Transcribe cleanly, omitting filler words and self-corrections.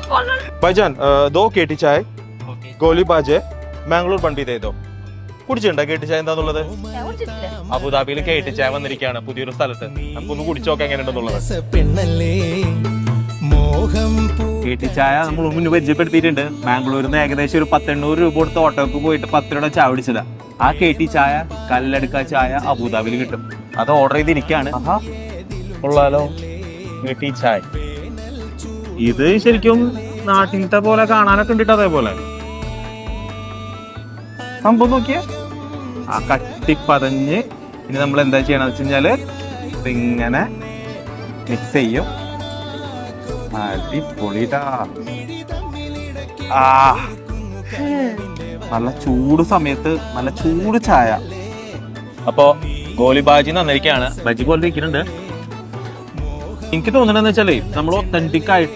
भाईजान 2 केटी चाय गोली बाजे മാംഗ്ലൂർ ബണ്ടി ചെയ്തോ. കുടിച്ചിട്ടുണ്ടോ കേട്ടി ചായ എന്താന്നുള്ളത്? അബുദാബിയിൽ കേട്ടി ചായ വന്നിരിക്കുകയാണ് പുതിയൊരു സ്ഥലത്ത്. നമുക്കൊന്ന് കുടിച്ചു നോക്കാം എങ്ങനെയുണ്ടെന്നുള്ളത്. കേട്ടി ചായ നമ്മൾ മുന്നേ പരിചയപ്പെടുത്തിയിട്ടുണ്ട്. മാംഗ്ലൂരിൽ നിന്ന് ഏകദേശം ഒരു 100-800 രൂപ കൊടുത്ത് ഓട്ടോക്ക് പോയിട്ട് 10 രൂപ ചായ പിടിച്ചതാ. ആ കേട്ടി ചായ കല്ലടുക്ക ചായ അബുദാബിയിൽ കിട്ടും. അത് ഓർഡർ ചെയ്തിരിക്കുകയാണ്. കൊള്ളാലോ കേട്ടി ചായ. ഇത് ശരിക്കും നാട്ടിലത്തെ പോലെ കാണാനൊക്കെ ഉണ്ട്. അതേപോലെ സംഭവം നോക്കിയേ, ആ കട്ടിപ്പതഞ്ഞ്. ഇനി നമ്മൾ എന്താ ചെയ്യണമെന്ന് വെച്ച് കഴിഞ്ഞാല് ഇതിങ്ങനെ മിക്സ് ചെയ്യും. അടിപൊളിടാ. നല്ല ചൂട് സമയത്ത് നല്ല ചൂട് ചായ. അപ്പോ ഗോലി ബാജി തന്നിരിക്കുകയാണ്. ബജി പോലെ ഇരിക്കുന്നുണ്ട്. എനിക്ക് തോന്നണെന്ന് വെച്ചാലേ നമ്മൾ ഒത്തന്റിക് ആയിട്ട്